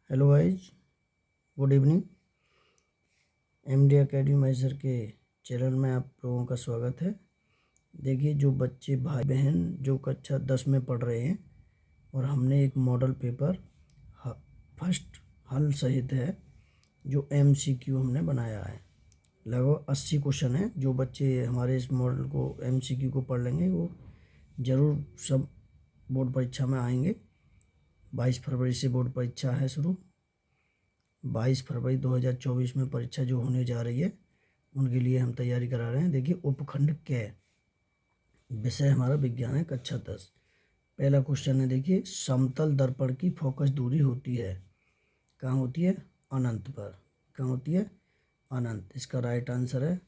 Hello guys, good evening. MD academy मैसर के channel में आप लोगों का स्वागत है। देखिए, जो बच्चे भाई बहन जो कक्षा 10 में पढ़ रहे हैं और हमने एक मॉडल पेपर फर्स्ट हल सहित है जो एमसीक्यू हमने बनाया है। लगभग 80 क्वेश्चन है। जो बच्चे हमारे इस मॉडल को एमसीक्यू को पढ़ लेंगे वो ज़रूर सब बोर्ड परीक्षा में आएंगे। 22 फरवरी से बोर्ड परीक्षा है शुरू। 22 फरवरी 2024 में परीक्षा जो होने जा रही है उनके लिए हम तैयारी करा रहे हैं। देखिए, उपखंड क विषय हमारा विज्ञान है, कक्षा 10। पहला क्वेश्चन है, देखिए, समतल दर्पण की फोकस दूरी होती है, कहाँ होती है? अनंत पर। कहाँ होती है? अनंत। इसका राइट आंसर है।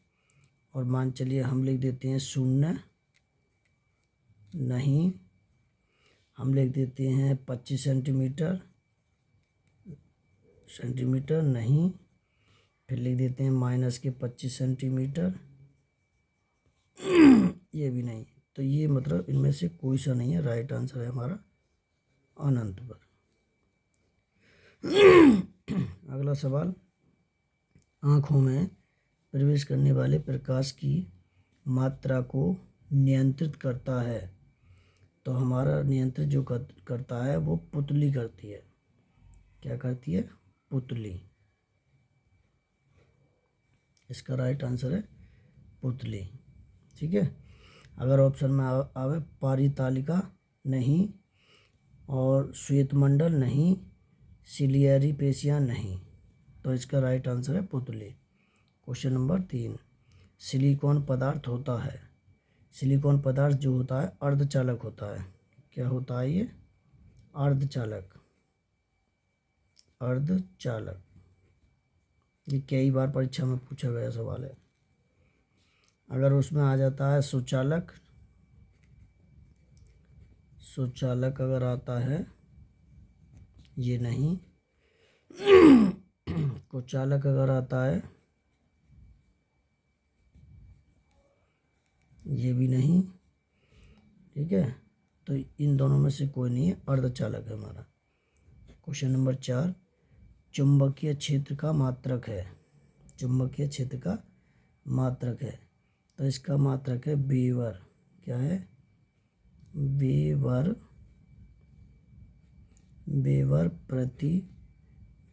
और मान चलिए हम लिख देते हैं 0 नहीं, हम लिख देते हैं 25 सेंटीमीटर नहीं, फिर लिख देते हैं -25 सेंटीमीटर, ये भी नहीं। तो ये मतलब इनमें से कोई सा नहीं है। राइट आंसर है हमारा अनंत पर। अगला सवाल, आँखों में प्रवेश करने वाले प्रकाश की मात्रा को नियंत्रित करता है। तो हमारा नियंत्रित जो करता है वो पुतली करती है। क्या करती है? पुतली। इसका राइट आंसर है पुतली। ठीक है। अगर ऑप्शन में आवे पारितालिका नहीं, और श्वेतमंडल नहीं, सिलियरी पेशियाँ नहीं, तो इसका राइट आंसर है पुतली। क्वेश्चन नंबर 3, सिलिकॉन पदार्थ होता है। सिलिकॉन पदार्थ जो होता है अर्धचालक होता है। क्या होता है ये? अर्धचालक। अर्धचालक, ये कई बार परीक्षा में पूछा गया सवाल है। अगर उसमें आ जाता है सुचालक, सुचालक अगर आता है, ये नहीं। कुचालक अगर आता है, ये भी नहीं। ठीक है, तो इन दोनों में से कोई नहीं है, अर्धचालक है हमारा। क्वेश्चन नंबर 4, चुंबकीय क्षेत्र का मात्रक है। चुंबकीय क्षेत्र का मात्रक है, तो इसका मात्रक है वेबर। क्या है? वेबर। वेबर प्रति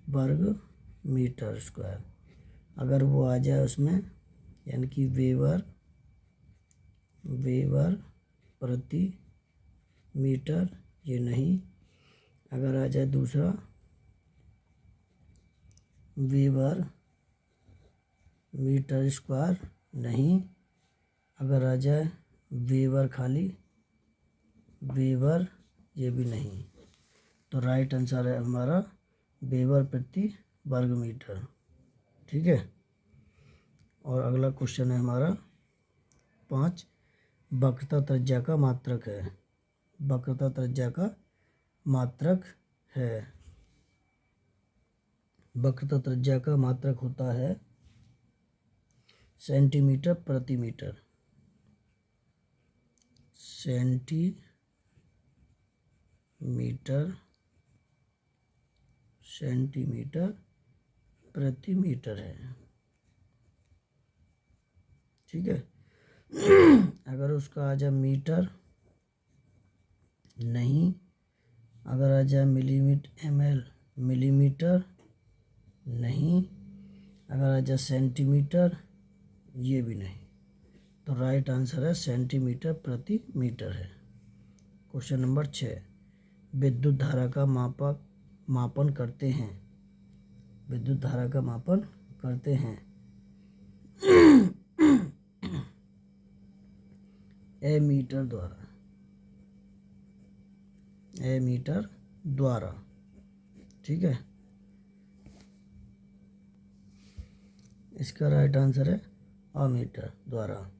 वर्ग मीटर स्क्वायर। अगर वो आ जाए उसमें, यानी कि वेबर प्रति मीटर, ये नहीं। अगर आ जाए दूसरा वेबर मीटर स्क्वायर, नहीं। अगर आ जाए वेबर खाली, वेबर, ये भी नहीं। तो राइट आंसर है हमारा वेबर प्रति वर्ग मीटर। ठीक है। और अगला क्वेश्चन है हमारा 5, वक्रता त्रिज्या का मात्रक है। वक्रता त्रिज्या का मात्रक है। वक्रता त्रिज्या का मात्रक होता है सेंटीमीटर प्रति मीटर। सेंटीमीटर प्रति मीटर है। ठीक है। अगर उसका आ जाए मीटर, नहीं। अगर आ जाए मिलीमीटर, नहीं। अगर आ जाए सेंटीमीटर, ये भी नहीं। तो राइट आंसर है सेंटीमीटर प्रति मीटर है। क्वेश्चन नंबर 6, विद्युत धारा का मापन करते हैं। विद्युत धारा का मापन करते हैं एमीटर द्वारा। ठीक है। इसका राइट आंसर है अमीटर द्वारा।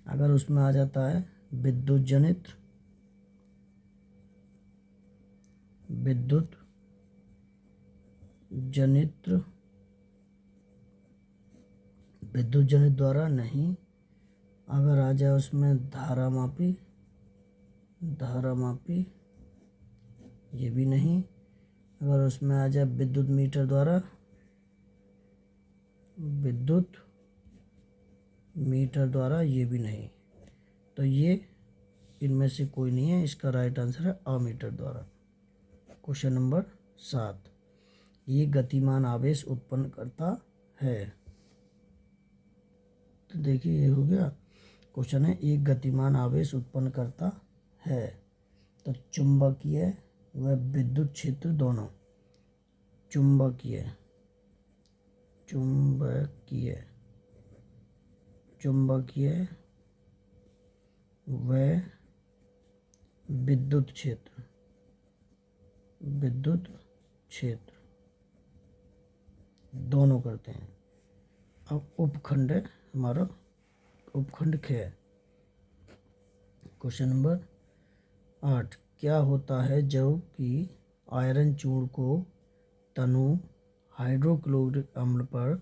अगर उसमें आ जाता है विद्युत जनित द्वारा, नहीं। अगर आ जाए उसमें धारा मापी, ये भी नहीं। अगर उसमें आ जाए विद्युत मीटर द्वारा, विद्युत मीटर द्वारा, ये भी नहीं, तो ये इनमें से कोई नहीं है। इसका राइट आंसर है अमीटर द्वारा। क्वेश्चन नंबर 7, ये गतिमान आवेश उत्पन्न करता है। तो देखिए ये हो गया क्वेश्चन है, एक गतिमान आवेश उत्पन्न करता है। तो चुंबकीय व विद्युत क्षेत्र दोनों, चुंबकीय चुंबकीय चुंबकीय व विद्युत क्षेत्र, विद्युत क्षेत्र दोनों करते हैं। अब उपखंड है हमारा, उपखंड ख। क्वेश्चन नंबर 8, क्या होता है जब कि आयरन चूर्ण को तनु हाइड्रोक्लोरिक अम्ल पर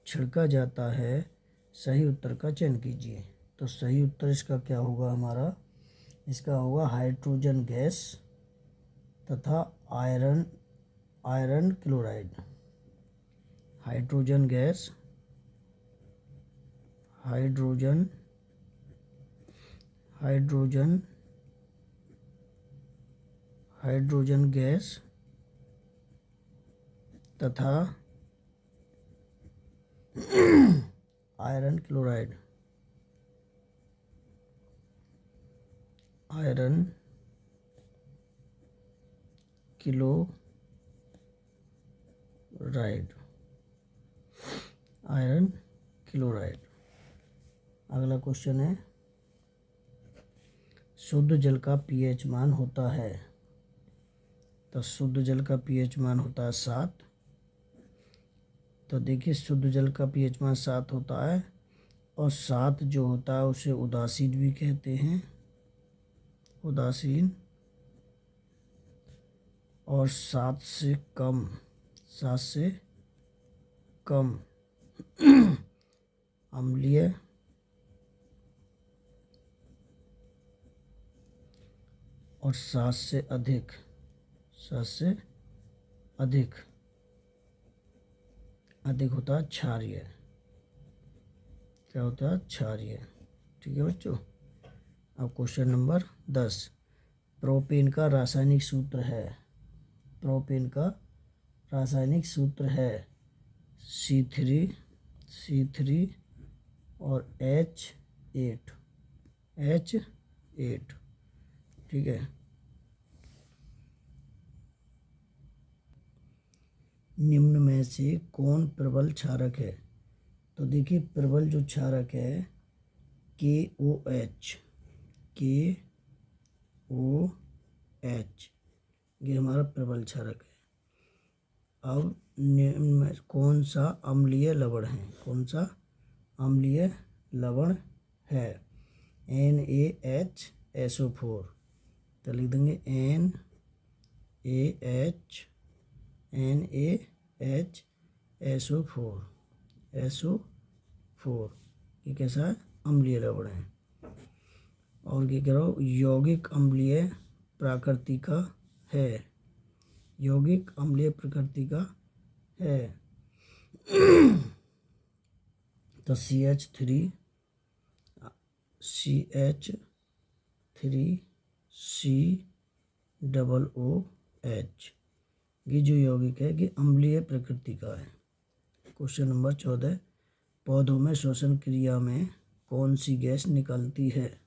छिड़का जाता है? सही उत्तर का चयन कीजिए। तो सही उत्तर इसका क्या होगा हमारा? इसका होगा हाइड्रोजन गैस तथा iron chloride. Hydrogen gas, hydrogen gas तथा आयरन क्लोराइड, आयरन क्लोराइड। अगला क्वेश्चन है, शुद्ध जल का पीएच मान होता है? तो शुद्ध जल का पीएच मान होता है 7। तो देखिए शुद्ध जल का पीएच मान 7 होता है, और 7 जो होता है उसे उदासीन भी कहते हैं, उदासीन। और 7 से कम अम्लीय, और 7 से अधिक होता है क्षारीय। क्या होता है? क्षारीय। ठीक है बच्चों। अब क्वेश्चन नंबर 10, प्रोपेन का रासायनिक सूत्र है, प्रोपेन का रासायनिक सूत्र है C3 और H8। ठीक है। निम्न में से कौन प्रबल क्षारक है? तो देखिए प्रबल जो क्षारक है KOH, ये हमारा प्रबल क्षारक है। अब निम्न में कौन सा अम्लीय लवण है? कौन सा अम्लीय लवण है? NaHSO4। तो लिख देंगे NaHSO4। ये कैसा है? अम्लीय लवण है। और ये कह रहा हूँ यौगिक अम्लीय प्रकृति का है, यौगिक अम्लीय प्रकृति का है। तो CH3COOH, ये जो यौगिक है ये अम्लीय प्रकृति का है। क्वेश्चन नंबर 14, पौधों में श्वसन क्रिया में कौन सी गैस निकलती है?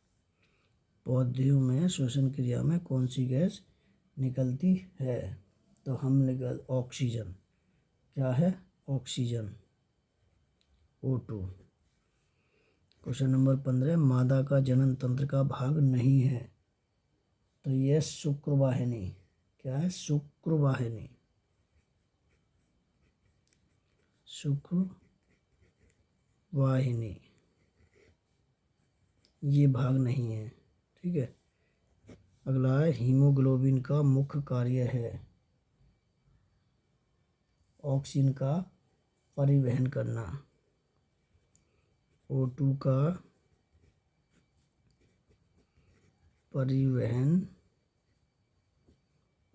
पौधों में श्वसन क्रिया में कौन सी गैस निकलती है? तो ऑक्सीजन। क्या है? Oxygen, O2। क्वेश्चन नंबर 15, मादा का जनन तंत्र का भाग नहीं है। तो यह शुक्रवाहिनी। क्या है? शुक्रवाहिनी, शुक्रवाहिनी ये भाग नहीं है। ठीक है। अगला है, हीमोग्लोबिन का मुख्य कार्य है ऑक्सीजन का परिवहन करना। O2 का परिवहन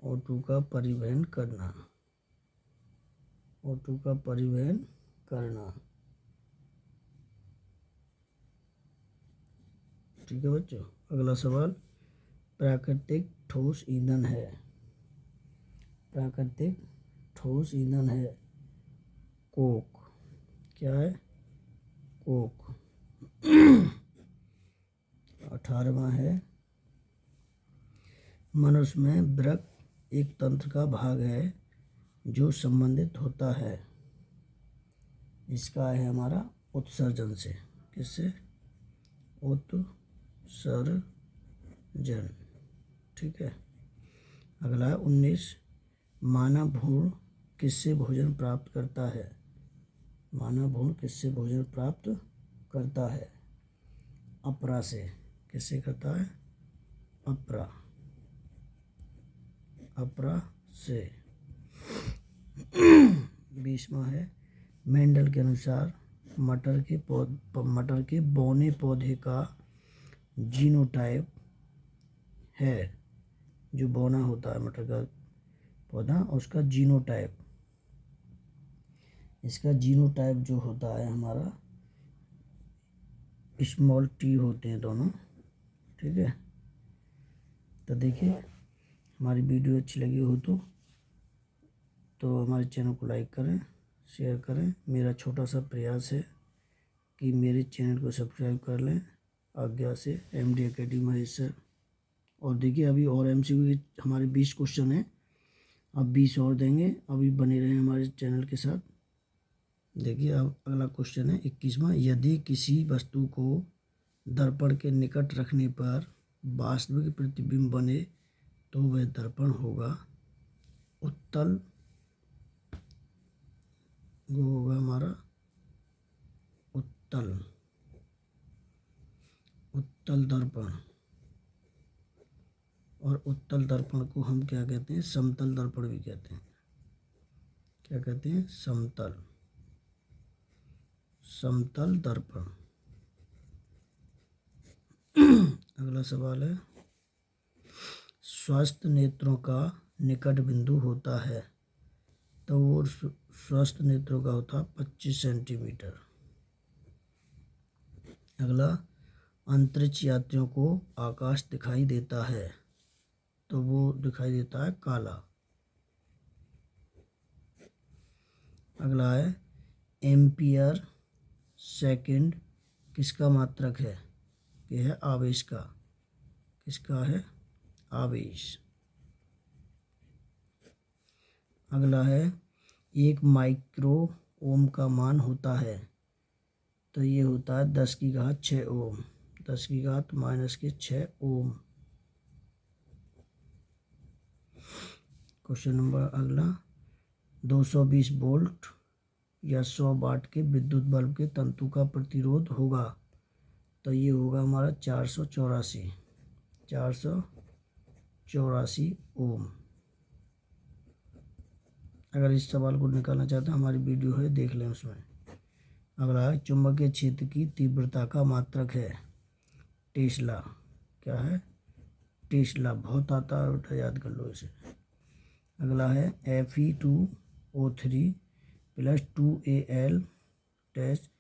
O2 का परिवहन करना, O2 का परिवहन करना। ठीक है बच्चों। अगला सवाल, प्राकृतिक ठोस ईंधन है, प्राकृतिक ठोस ईंधन है कोक। क्या है? कोक। 18वां है, मनुष्य में वृक्क एक तंत्र का भाग है जो संबंधित होता है, इसका है हमारा उत्सर्जन से। किससे? उत्सर्जन। ठीक है। अगला है 19, मानव भ्रूण किससे भोजन प्राप्त करता है? मानव भ्रूण किससे भोजन प्राप्त करता है? अपरा से। किससे करता है? अपरा, अपरा से। 20वां है, मेंडल के अनुसार मटर के बौने पौधे का जीनोटाइप है, जो बौना होता है मटर का पौधा, उसका जीनोटाइप, इसका जीनोटाइप जो होता है हमारा स्मॉल टी होते हैं दोनों। ठीक है। तो देखिए, हमारी वीडियो अच्छी लगी हो तो हमारे चैनल को लाइक करें, शेयर करें। मेरा छोटा सा प्रयास है कि मेरे चैनल को सब्सक्राइब कर लें आज्ञा से। MD academy Mahesh sir. और देखिए, अभी और MCQ के हमारे 20 क्वेश्चन हैं, अब 20 और देंगे। अभी बने रहें हमारे चैनल के साथ। देखिए, अब अगला क्वेश्चन है 21वां, यदि किसी वस्तु को दर्पण के निकट रखने पर वास्तविक प्रतिबिंब बने तो वह दर्पण होगा उत्तल, वो होगा हमारा उत्तल, उत्तल दर्पण। और उत्तल दर्पण को हम क्या कहते हैं? समतल दर्पण भी कहते हैं। क्या कहते हैं? समतल, समतल दर्पण। अगला सवाल है, स्वस्थ नेत्रों का निकट बिंदु होता है, तो वो स्वस्थ नेत्रों का होता है 25 सेंटीमीटर। अगला, अंतरिक्ष यात्रियों को आकाश दिखाई देता है, तो वो दिखाई देता है काला। अगला है, एम्पियर सेकंड किसका मात्रक है? यह है आवेश का। किसका है? आवेश। अगला है, 1 माइक्रो ओम का मान होता है, तो ये होता है 10⁻6 ओम, 10⁻⁻6 ओम। क्वेश्चन नंबर अगला, 220 वोल्ट या 100 वाट के विद्युत बल्ब के तंतु का प्रतिरोध होगा, तो ये होगा हमारा 484 ओम। अगर इस सवाल को निकालना चाहते हैं, हमारी वीडियो है, देख लें उसमें। अगला है, चुंबकीय क्षेत्र की तीव्रता का मात्रक है टेस्ला। क्या है? टेस्ला। बहुत आता है बेटा, याद कर लो इसे। अगला है, Fe2O3 plus 2Al test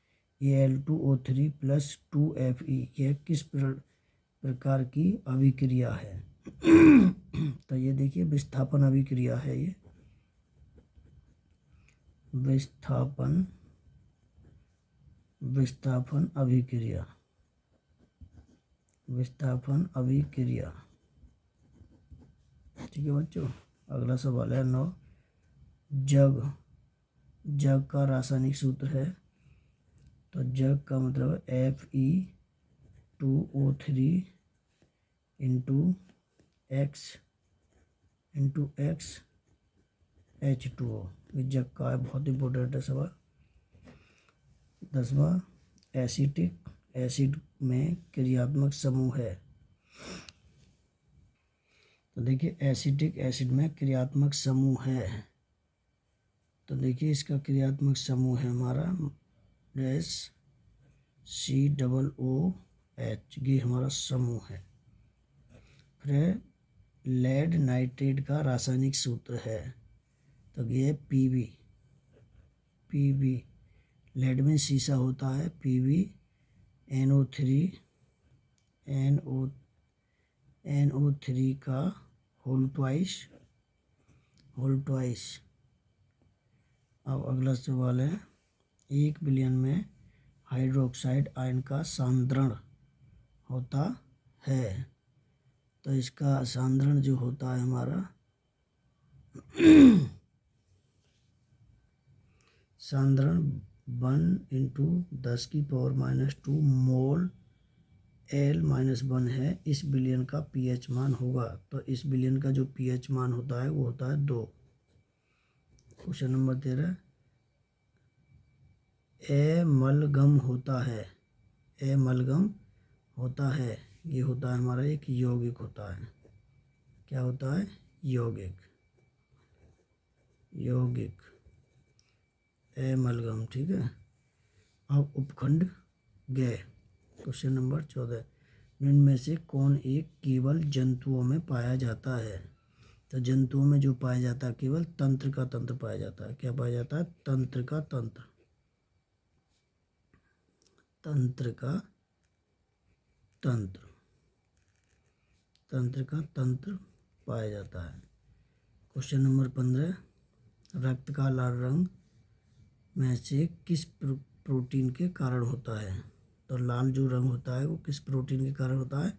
Al2O3 plus 2Fe, यह किस प्रकार की अभिक्रिया है? तो ये देखिए, विस्थापन अभिक्रिया है। ये विस्थापन अभिक्रिया, विस्थापन अभिक्रिया। ठीक है बच्चों। अगला सवाल है 9, जग का रासायनिक सूत्र है, तो जग का मतलब Fe2O3 इंटू एक्स H2O। ये जग का है, बहुत इंपॉर्टेंट है सवाल। 10वां, एसिड में क्रियात्मक समूह है, तो देखिए एसिटिक एसिड में क्रियात्मक समूह है, तो देखिए इसका क्रियात्मक समूह है हमारा COOH, ये हमारा समूह है। फिर लेड नाइट्रेट का रासायनिक सूत्र है? तो ये पीबी। पीबी लेड में शीशा होता है, पीबी NO3 का होल ट्वाइस। अब अगला सवाल है, 1 बिलियन में हाइड्रोक्साइड आयन का सांद्रण होता है? तो इसका सांद्रण जो होता है हमारा सांद्रण 1 × 10⁻² मोल L-1 है। इस बिलियन का pH मान होगा, तो इस बिलियन का जो pH मान होता है वो होता है 2। क्वेश्चन नंबर 13, एमलगम होता है। एमलगम होता है, ये होता है हमारा एक यौगिक होता है। क्या होता है? यौगिक एमलगम, ठीक है। अब उपखंड ग, क्वेश्चन नंबर 14, निम्न में से कौन एक केवल जंतुओं में पाया जाता है? तो जंतुओं में जो पाया जाता है केवल तंत्र का तंत्र पाया जाता है। क्या पाया जाता है? तंत्र का तंत्र। तंत्र का तंत्र, तंत्र का तंत्र पाया जाता है। क्वेश्चन नंबर 15, रक्त का लाल रंग में से किस प्रोटीन के कारण होता है? तो लाल जो रंग होता है वो किस प्रोटीन के कारण होता है?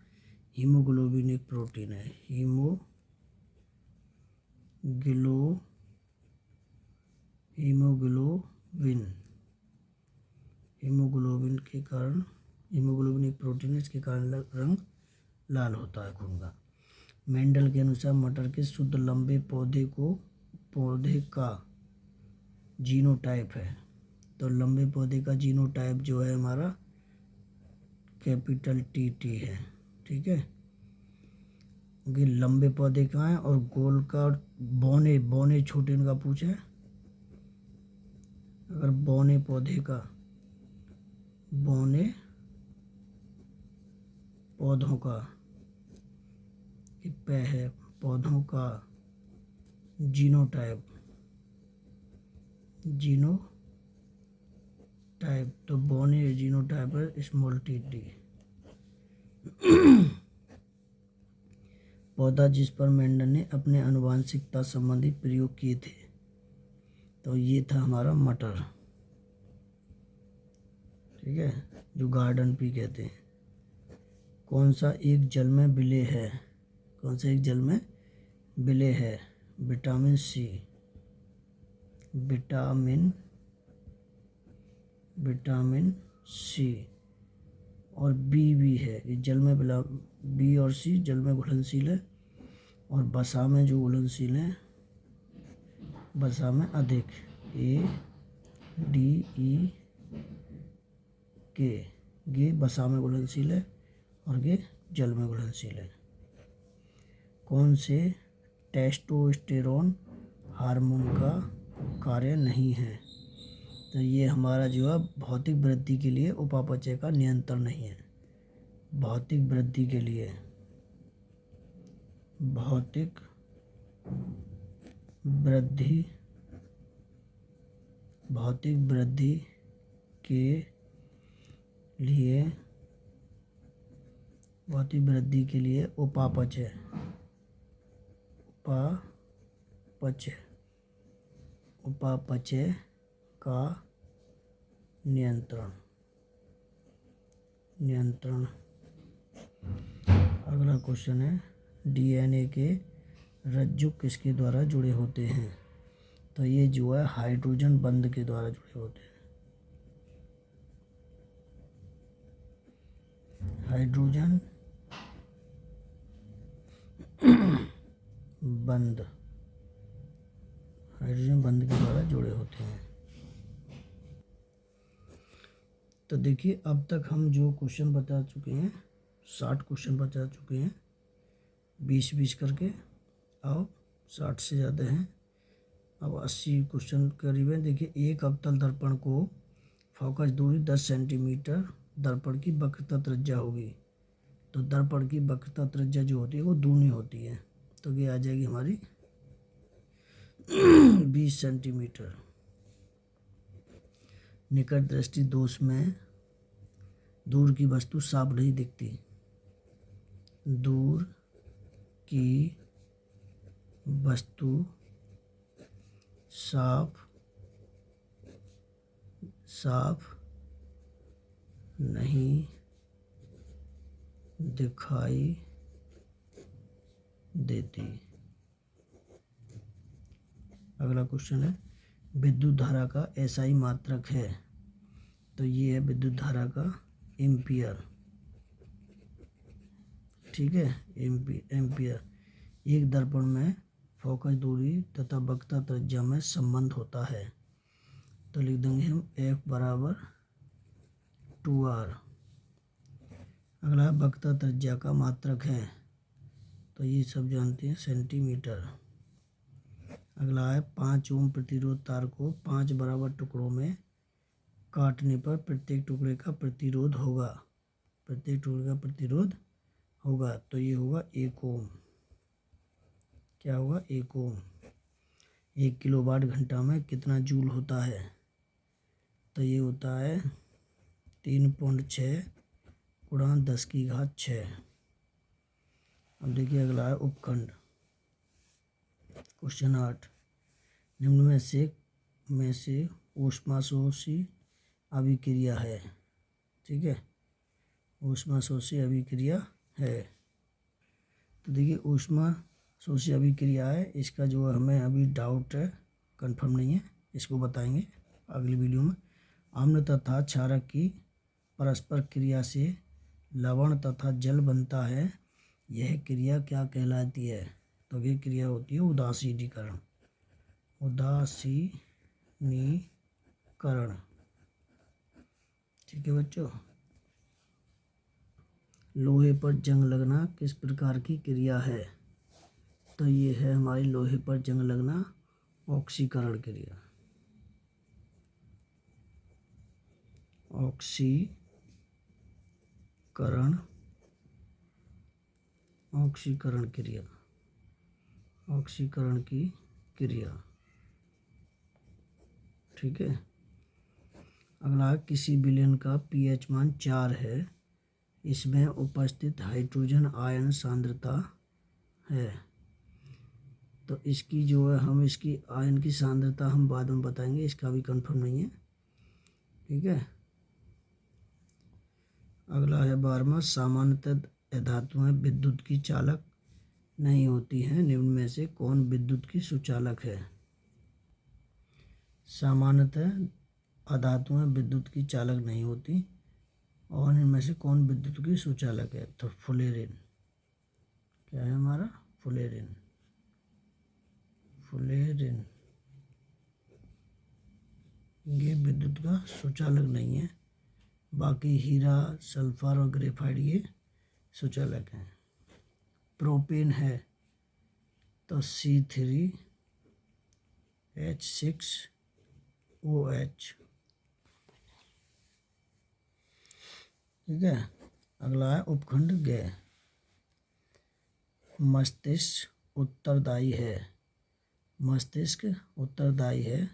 हीमोग्लोबिन एक प्रोटीन है। हीमोग्लोबिन के कारण, हीमोग्लोबिन एक प्रोटीन है, इसके कारण रंग लाल होता है खून का। मेंडल के अनुसार मटर के शुद्ध लंबे पौधे का जीनोटाइप है। तो लंबे पौधे का जीनोटाइप जो है हमारा कैपिटल टी है, ठीक है। क्योंकि लंबे पौधे का है और गोल का और बौने छोटे इनका पूछे, अगर बौने पौधों का है पौधों का जीनोटाइप, तो बौने जीनोटाइप है स्मॉल टी। पौधा जिस पर मेंडल ने अपने आनुवंशिकता संबंधी प्रयोग किए थे, तो ये था हमारा मटर, ठीक है, जो गार्डन पी कहते हैं। कौन सा एक जल में विलेय है? कौन सा एक जल में विलेय है? विटामिन सी और बी भी है। ये जल में बी और सी जल में घुलनशील है और वसा में जो घुलनशील है, वसा में अधिक, ADE ये वसा में घुलनशील है और ये जल में घुलनशील है। कौन से टेस्टोस्टेरोन हार्मोन का कार्य नहीं है? तो ये हमारा जो है भौतिक वृद्धि के लिए उपापचय का नियंत्रण नहीं है। भौतिक वृद्धि के लिए उपापचय का नियंत्रण। अगला क्वेश्चन है, DNA के रज्जु किसके द्वारा जुड़े होते हैं? तो ये जो है हाइड्रोजन बंध के द्वारा जुड़े होते हैं। हाइड्रोजन बंध के द्वारा जुड़े होते हैं। तो देखिए अब तक हम जो क्वेश्चन बता चुके हैं, 60 क्वेश्चन बता चुके हैं, 20-20 करके। अब 60 से ज़्यादा हैं, अब 80 क्वेश्चन करीब है। देखिए, एक अवतल दर्पण को फोकस दूरी 10 सेंटीमीटर दर्पण की वक्रता त्रिज्या होगी। तो दर्पण की वक्रता त्रिज्या जो होती है वो दूनी होती है। तो ये आ जाएगी हमारी 20 सेंटीमीटर। निकट दृष्टि दोष में दूर की वस्तु साफ नहीं दिखती। दूर की वस्तु साफ नहीं दिखाई देती। अगला क्वेश्चन है विद्युत धारा का एसआई मात्रक है। तो ये है विद्युत धारा का एम्पियर। ठीक है, एम्पियर। एक दर्पण में फोकस दूरी तथा वक्रता त्रिज्या में संबंध होता है। तो लिख देंगे हम F बराबर 2R। अगला वक्रता त्रिज्या का मात्रक है, तो ये सब जानते हैं सेंटीमीटर। अगला है 5 ओम प्रतिरोध तार को 5 बराबर टुकड़ों में काटने पर प्रत्येक टुकड़े का प्रतिरोध होगा। तो ये होगा 1 ओम। क्या होगा? 1 ओम। 1 किलोवाट घंटा में कितना जूल होता है? तो ये होता है 3.6 गुणा 10⁶। अब देखिए अगला है उपखंड। क्वेश्चन 8 निम्न में से ऊष्माशोषी अभिक्रिया है। ठीक है, ऊष्माशोषी अभिक्रिया है। तो देखिए ऊष्माशोषी अभिक्रिया है, इसका जो हमें अभी डाउट है, कंफर्म नहीं है, इसको बताएंगे अगली वीडियो में। अम्ल तथा क्षारक की परस्पर क्रिया से लवण तथा जल बनता है। यह क्रिया क्या कहलाती है? तो ये क्रिया होती है उदासीनीकरण। ठीक है बच्चों। लोहे पर जंग लगना किस प्रकार की क्रिया है? तो ये है हमारी लोहे पर जंग लगना ऑक्सीकरण क्रिया। ऑक्सीकरण की क्रिया। ठीक है। अगला किसी विलयन का pH मान 4 है, इसमें उपस्थित हाइड्रोजन आयन सांद्रता है। तो इसकी जो है हम इसकी आयन की सांद्रता हम बाद में बताएंगे, इसका भी कंफर्म नहीं है। ठीक है। अगला है 12वां सामान्यतः धातुएं विद्युत की चालक नहीं होती हैं, निम्न में से कौन विद्युत की सुचालक है? सामान्यतः अधातुएं विद्युत की चालक नहीं होती, और इनमें से कौन विद्युत की सुचालक है? तो फुलेरिन। क्या है हमारा? फुलेरिन। ये विद्युत का सुचालक नहीं है, बाकी हीरा, सल्फर और ग्रेफाइट ये सुचालक हैं। प्रोपेन है तो C3H6OH। ठीक है। अगला है उपखंड ग। मस्तिष्क उत्तरदायी है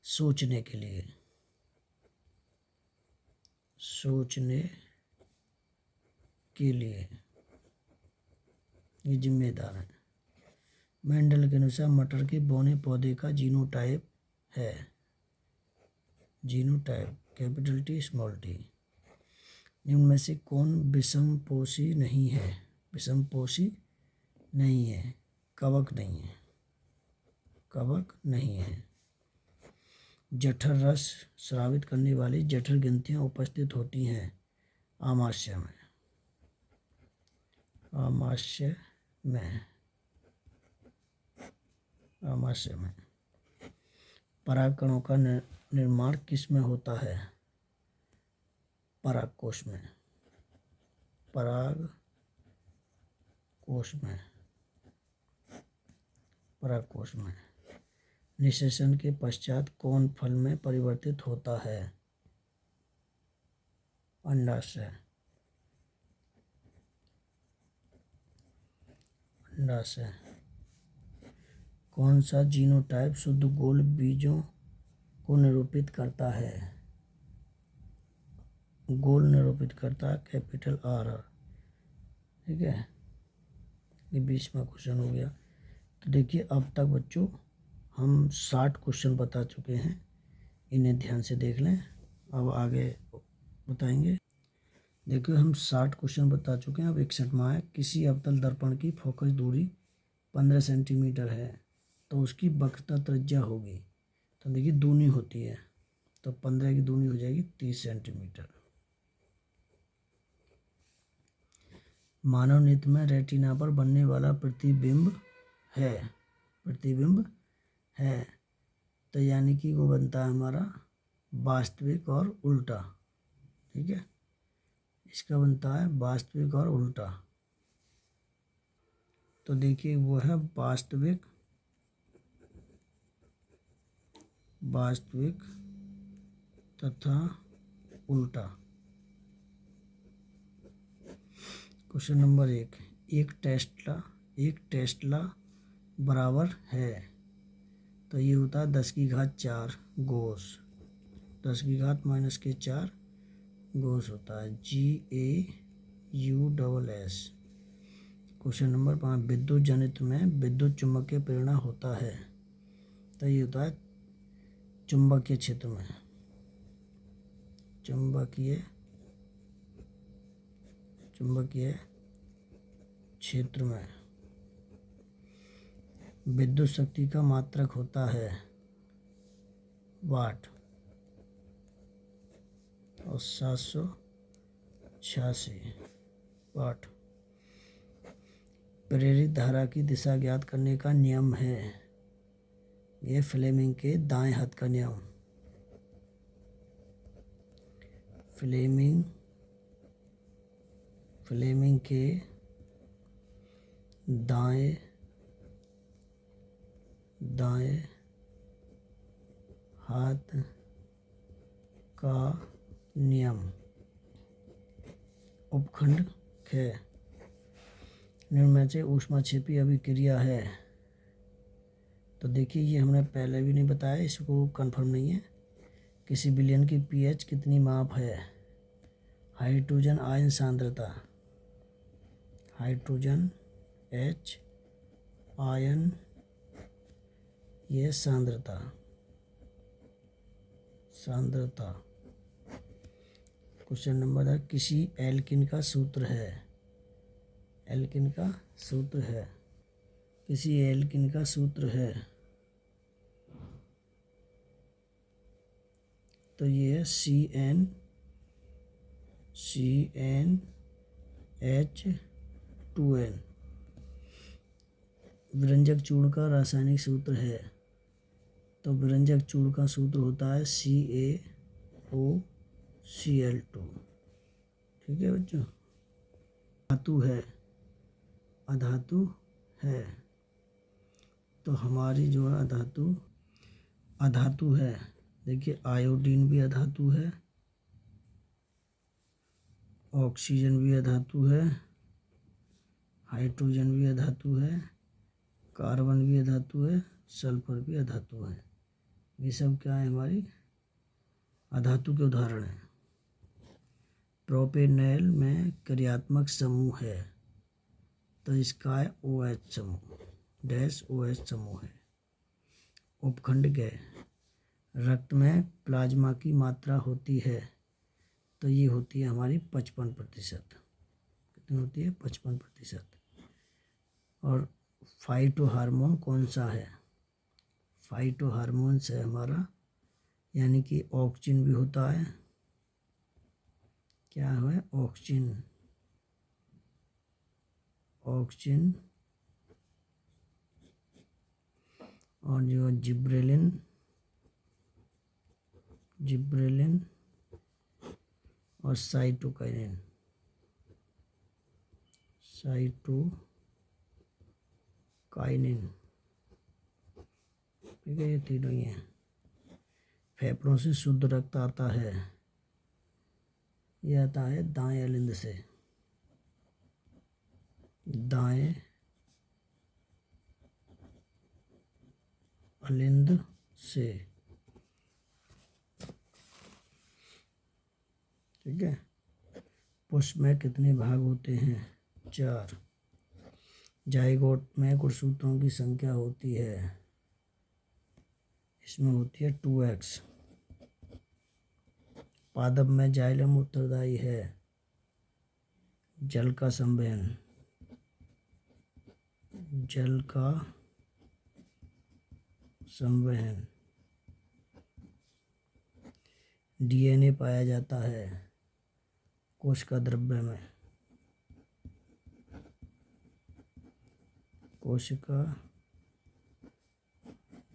सोचने के लिए, ये जिम्मेदार है। मेंडल के अनुसार मटर के बौने पौधे का जीनोटाइप है। Capital T small t। निम्न में से कौन विषमपोषी नहीं है? कवक नहीं है। जठर रस स्रावित करने वाली जठर ग्रंथियां उपस्थित होती हैं आमाशय में। परागकणों का निर्माण किस में होता है? परागकोश में। निषेचन के पश्चात कौन फल में परिवर्तित होता है? अंडाशय। कौन सा जीनोटाइप शुद्ध गोल बीजों को निरूपित करता है? गोल निरूपित करता है कैपिटल आर। ठीक है, ये 20वां क्वेश्चन हो गया। तो देखिए अब तक बच्चों हम 60 क्वेश्चन बता चुके हैं, इन्हें ध्यान से देख लें। अब आगे बताएंगे। देखिए हम 60 क्वेश्चन बता चुके हैं, अब 61वां है। किसी अवतल दर्पण की फोकस दूरी 15 सेंटीमीटर है तो उसकी वक्रता त्रिज्या होगी। तो देखिए दूनी होती है, तो 15 की दूनी हो जाएगी 30 सेंटीमीटर। मानव नेत्र में रेटिना पर बनने वाला प्रतिबिंब है, तो यानी कि वो बनता है हमारा वास्तविक और उल्टा। ठीक है, इसका बनता है वास्तविक और उल्टा। तो देखिए वो है वास्तविक तथा उल्टा। क्वेश्चन नंबर 1, एक टेस्ला बराबर है, तो ये होता है 10 की घात 4 गोस, 10 की घात -4 गोस होता है GAUSS। क्वेश्चन नंबर 5, विद्युत जनित्र में विद्युत चुम्बकीय प्रेरणा होता है, तो ये होता है चुंबकीय क्षेत्र में, चुंबकीय क्षेत्र में विद्युत शक्ति का मात्रक होता है वाट और 786 वाट। प्रेरित धारा की दिशा ज्ञात करने का नियम है, यह फ्लेमिंग के दाएं हाथ का नियम, फ्लेमिंग के दाएं हाथ का नियम। उपखंड ख, निम्न में से ऊष्माक्षेपी अभिक्रिया है, तो देखिए ये हमने पहले भी नहीं बताया, इसको कंफर्म नहीं है। किसी विलयन की पीएच कितनी माप है? हाइड्रोजन आयन सांद्रता, हाइड्रोजन H आयन ये सांद्रता। क्वेश्चन नंबर है, किसी एल्किन का सूत्र है, किसी एल्किन का सूत्र है, तो ये है CnH2n। विरंजक चूर्ण का रासायनिक सूत्र है, तो विरंजक चूर्ण का सूत्र होता है CaOCl2। ठीक है बच्चों। अधातु है, तो हमारी जो है अधातु है। देखिए आयोडीन भी अधातु है, ऑक्सीजन भी अधातु है, हाइड्रोजन भी अधातु है, कार्बन भी अधातु है, सल्फर भी अधातु है। ये सब क्या है? हमारी अधातु के उदाहरण हैं। प्रोपेनॉल में क्रियात्मक समूह है, तो इसका है OH समूह, OH समूह है। उपखंड ग, रक्त में प्लाज्मा की मात्रा होती है, तो ये होती है हमारी 55%। कितनी होती है? 55%। और फाइटो हार्मोन कौन सा है? फाइटो हार्मोन है हमारा, यानी कि ऑक्सिन भी होता है। क्या है? ऑक्सिन और जो जिब्रेलिन और साइटोकाइनिन, ठीक है, ये तीनों ही हैं। फेफड़ों से शुद्ध रक्त आता है, यह आता है दाएं अलिंद से, दाएं फलिंद से। ठीक है। पुष्प में कितने भाग होते हैं? 4। जाइगोट में गुणसूत्रों की संख्या होती है, इसमें होती है 2x। पादप में जाइलम उत्तरदायी है जल का संवहन, जल का संवहन। डीएनए पाया जाता है कोशिका द्रव्य में, कोशिका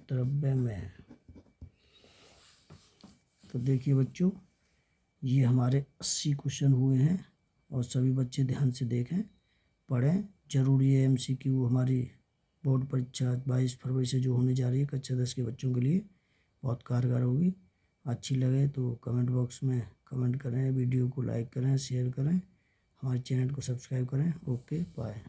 द्रव्य में। तो देखिए बच्चों, ये हमारे 80 क्वेश्चन हुए हैं और सभी बच्चे ध्यान से देखें, पढ़ें। जरूरी है MCQ हमारी बोर्ड परीक्षा 22 फरवरी से जो होने जा रही है कक्षा 10 के बच्चों के लिए बहुत कारगर होगी। अच्छी लगे तो कमेंट बॉक्स में कमेंट करें, वीडियो को लाइक करें, शेयर करें, हमारे चैनल को सब्सक्राइब करें। Okay, bye.